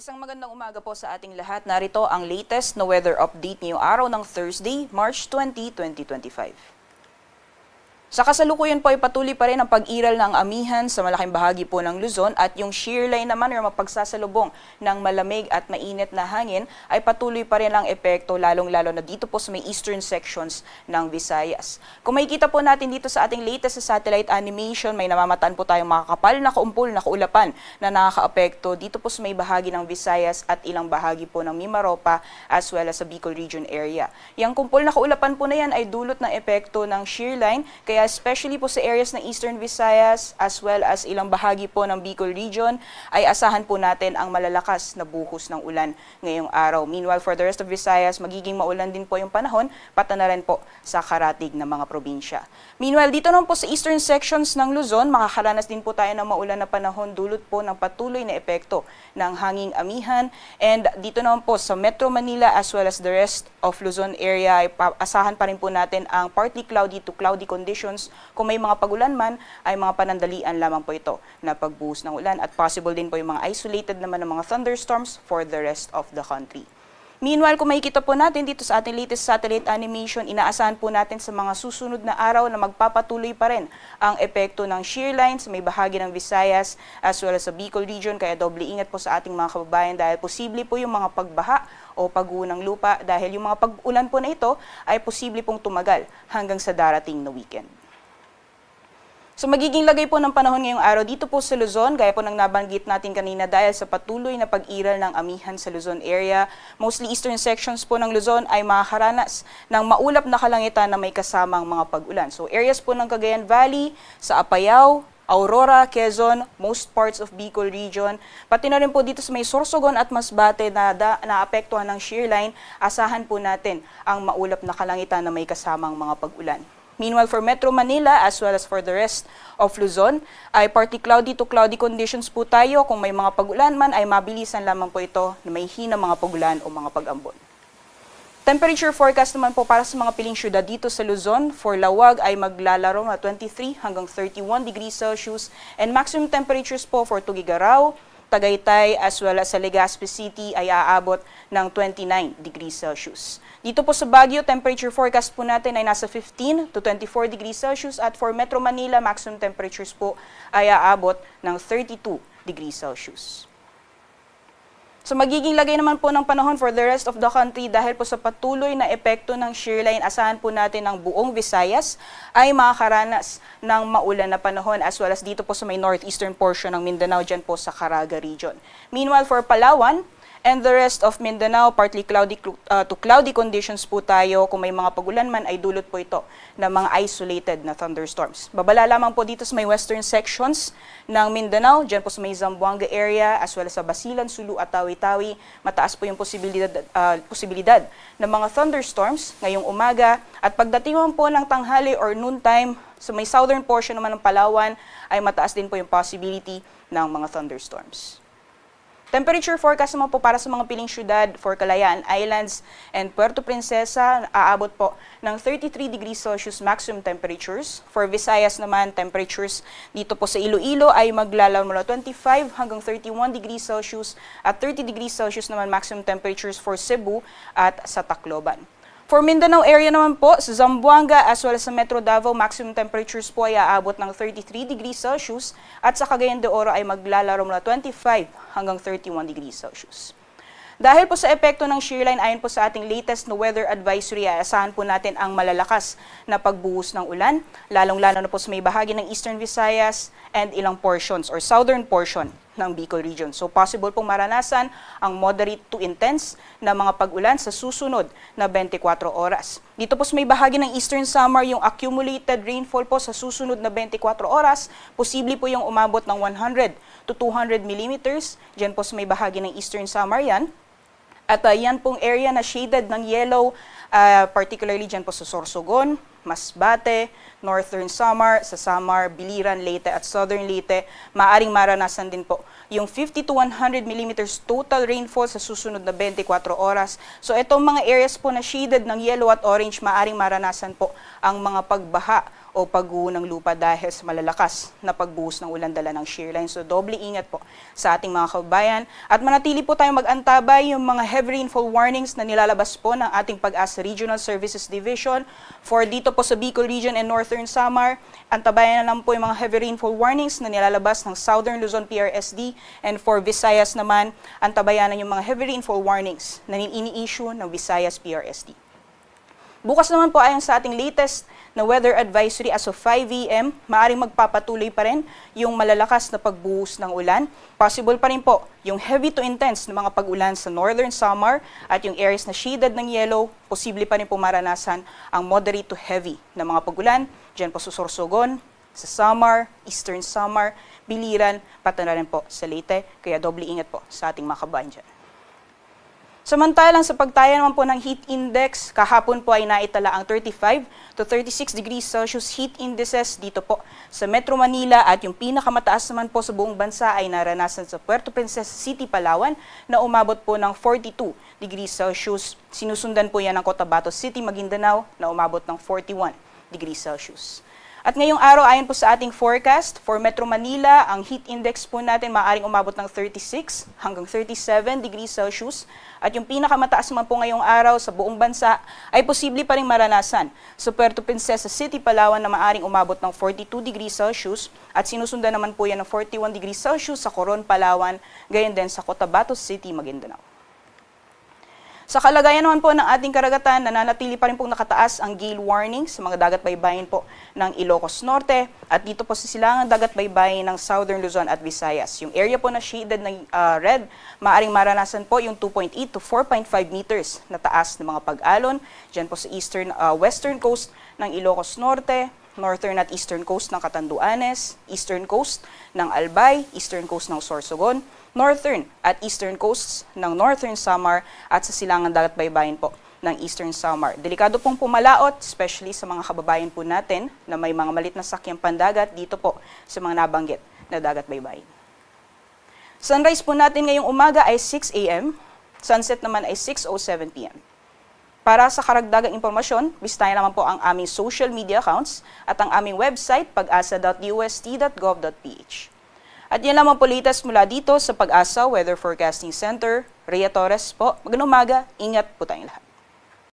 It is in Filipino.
Isang magandang umaga po sa ating lahat. Narito ang latest na weather update ngayong araw ng Thursday, March 20, 2025. Sa kasalukuyan po ay patuloy pa rin ang pag-iral ng amihan sa malaking bahagi po ng Luzon at yung shear line naman o mapagsasalubong ng malamig at mainit na hangin ay patuloy pa rin ang epekto lalong-lalo na dito po sa may eastern sections ng Visayas. Kung makikita po natin dito sa ating latest sa satellite animation, may namamataan po tayong makakapal na kaumpol na kaulapan na nakakaapekto dito po sa may bahagi ng Visayas at ilang bahagi po ng Mimaropa as well as sa Bicol region area. Yang kumpol na kaulapan po na yan ay dulot ng epekto ng shear line, kaya especially po sa areas ng Eastern Visayas as well as ilang bahagi po ng Bicol region ay asahan po natin ang malalakas na buhos ng ulan ngayong araw. Meanwhile, for the rest of Visayas, magiging maulan din po yung panahon, pata na rin po sa karatig ng mga probinsya. Meanwhile, dito naman po sa eastern sections ng Luzon, makakaranas din po tayo ng maulan na panahon dulot po ng patuloy na epekto ng hanging amihan. And dito naman po sa Metro Manila as well as the rest of Luzon area, ay asahan pa rin po natin ang partly cloudy to cloudy conditions. Kung may mga pagulan man, ay mga panandalian lamang po ito na pagbuhos ng ulan at possible din po yung mga isolated naman ng mga thunderstorms for the rest of the country. Meanwhile, kung makikita po natin dito sa ating latest satellite animation, inaasahan po natin sa mga susunod na araw na magpapatuloy pa rin ang epekto ng shear line sa may bahagi ng Visayas as well as sa Bicol region. Kaya doble ingat po sa ating mga kababayan dahil posible po yung mga pagbaha o pag-uho ng lupa dahil yung mga pag-ulan po na ito ay posible pong tumagal hanggang sa darating na weekend. So magiging lagay po ng panahon ngayong araw dito po sa Luzon, gaya po ng nabanggit natin kanina dahil sa patuloy na pag-iral ng amihan sa Luzon area. Mostly eastern sections po ng Luzon ay makakaranas ng maulap na kalangitan na may kasamang mga pag-ulan. So areas po ng Cagayan Valley, sa Apayao, Aurora, Quezon, most parts of Bicol region, pati na rin po dito sa may Sorsogon at Masbate na naapektuhan ng shear line, asahan po natin ang maulap na kalangitan na may kasamang mga pag-ulan. Meanwhile, for Metro Manila as well as for the rest of Luzon, ay partly cloudy to cloudy conditions po tayo. Kung may mga pag-ulan man, ay mabilisan lamang po ito na may hina mga pag-ulan o mga pag-ambon. Temperature forecast naman po para sa mga piling syudad dito sa Luzon. For Lawag ay maglalaro na 23 hanggang 31 degrees Celsius and maximum temperatures po for Tugigaraw, Tagaytay as well as sa Legazpi City ay aabot ng 29 degrees Celsius. Dito po sa Baguio, temperature forecast po natin ay nasa 15 to 24 degrees Celsius at for Metro Manila, maximum temperatures po ay aabot ng 32 degrees Celsius. So magiging lagay naman po ng panahon for the rest of the country dahil po sa patuloy na epekto ng shear line, asahan po natin ang buong Visayas ay makakaranas ng maulan na panahon as well as dito po sa may northeastern portion ng Mindanao, dyan po sa Caraga region. Meanwhile, for Palawan and the rest of Mindanao, partly cloudy to cloudy conditions po tayo. Kung may mga pagulan man ay dulot po ito ng mga isolated na thunderstorms. Babala lamang po dito sa may western sections ng Mindanao, dyan po sa may Zamboanga area as well as sa Basilan, Sulu at Tawi-Tawi. Mataas po yung posibilidad ng mga thunderstorms ngayong umaga at pagdating po ng tanghali or noontime sa may southern portion naman ng Palawan ay mataas din po yung possibility ng mga thunderstorms. Temperature forecast naman po para sa mga piling syudad for Kalayaan Islands and Puerto Princesa, aabot po ng 33 degrees Celsius maximum temperatures. For Visayas naman, temperatures dito po sa Iloilo ay maglalaro mula 25 hanggang 31 degrees Celsius at 30 degrees Celsius naman maximum temperatures for Cebu at sa Tacloban. For Mindanao area naman po, sa Zamboanga as well as sa Metro Davao, maximum temperatures po ay aabot ng 33 degrees Celsius at sa Cagayan de Oro ay maglalaro mula 25 hanggang 31 degrees Celsius. Dahil po sa epekto ng shear line, ayon po sa ating latest na weather advisory, asahan po natin ang malalakas na pagbuhos ng ulan, lalong-lalo na po sa may bahagi ng Eastern Visayas and ilang portions or southern portion ng Bicol region. So possible pong maranasan ang moderate to intense na mga pag-ulan sa susunod na 24 oras. Dito po sa may bahagi ng Eastern Samar, yung accumulated rainfall po sa susunod na 24 oras, posible po yung umabot ng 100 to 200 millimeters. Diyan po sa may bahagi ng Eastern Samar yan. At yan pong area na shaded ng yellow, particularly dyan po sa Sorsogon, Masbate, Northern Samar, sa Samar, Biliran, Leyte at Southern Leyte, maaring maranasan din po yung 50 to 100 millimeters total rainfall sa susunod na 24 oras. So itong mga areas po na shaded ng yellow at orange, maaring maranasan po ang mga pagbaha o pagguho ng lupa dahil sa malalakas na pagbuhos ng ulan dala ng shear line. So doble ingat po sa ating mga kababayan at manatili po tayong mag-antabay yung mga heavy rainfall warnings na nilalabas po ng ating Pag-asa Regional Services Division for dito po sa Bicol Region and Northern Samar. Antabayan na lang po yung mga heavy rainfall warnings na nilalabas ng Southern Luzon PRSD, and for Visayas naman, antabayan na yung mga heavy rainfall warnings na ini-issue ng Visayas PRSD. Bukas naman po ayon sa ating latest na weather advisory as of 5 a.m., maaaring magpapatuloy pa rin yung malalakas na pagbuhos ng ulan. Possible pa rin po yung heavy to intense na mga pag-ulan sa Northern Samar at yung areas na shaded ng yellow, posible pa rin po maranasan ang moderate to heavy na mga pag-ulan dyan po sa Sorsogon, sa Samar, Eastern Samar, Biliran, pati na rin po sa Leyte. Kaya doble ingat po sa ating mga kabayan dyan. Samantalang sa pagtaya naman po ng heat index, kahapon po ay naitala ang 35 to 36 degrees Celsius heat indices dito po sa Metro Manila at yung pinakamataas naman po sa buong bansa ay naranasan sa Puerto Princesa City, Palawan na umabot po ng 42 degrees Celsius. Sinusundan po yan ng Cotabato City, Maguindanao na umabot ng 41 degrees Celsius. At ngayong araw, ayon po sa ating forecast, for Metro Manila, ang heat index po natin maaaring umabot ng 36 hanggang 37 degrees Celsius. At yung pinakamataas naman po ngayong araw sa buong bansa ay posible pa rin maranasan sa Puerto Princesa City, Palawan na maaaring umabot ng 42 degrees Celsius. At sinusundan naman po yan ng 41 degrees Celsius sa Coron, Palawan, gayon din sa Cotabato City, Maguindanao. Sa kalagayan naman po ng ating karagatan, nananatili pa rin pong nakataas ang gale warning sa mga dagat baybayin po ng Ilocos Norte at dito po sa silangang dagat baybayin ng Southern Luzon at Visayas. Yung area po na shaded na red, maaring maranasan po yung 2.8 to 4.5 meters na taas ng mga pag-alon dyan po sa western coast ng Ilocos Norte, northern at eastern coast ng Catanduanes, eastern coast ng Albay, eastern coast ng Sorsogon, northern at eastern coasts ng Northern Samar at sa silangang dagat baybayin po ng Eastern Samar. Delikado pong pumalaot, especially sa mga kababayan po natin na may mga malit na sakyang pandagat dito po sa mga nabanggit na dagat baybayin. Sunrise po natin ngayong umaga ay 6 a.m., sunset naman ay 6:07 p.m. Para sa karagdagang impormasyon, bisitahin naman po ang aming social media accounts at ang aming website pag-asa.ust.gov.ph. At yan naman po latest mula dito sa Pag-asa Weather Forecasting Center. Rhea Torres po. Magandang umaga. Ingat po tayong lahat.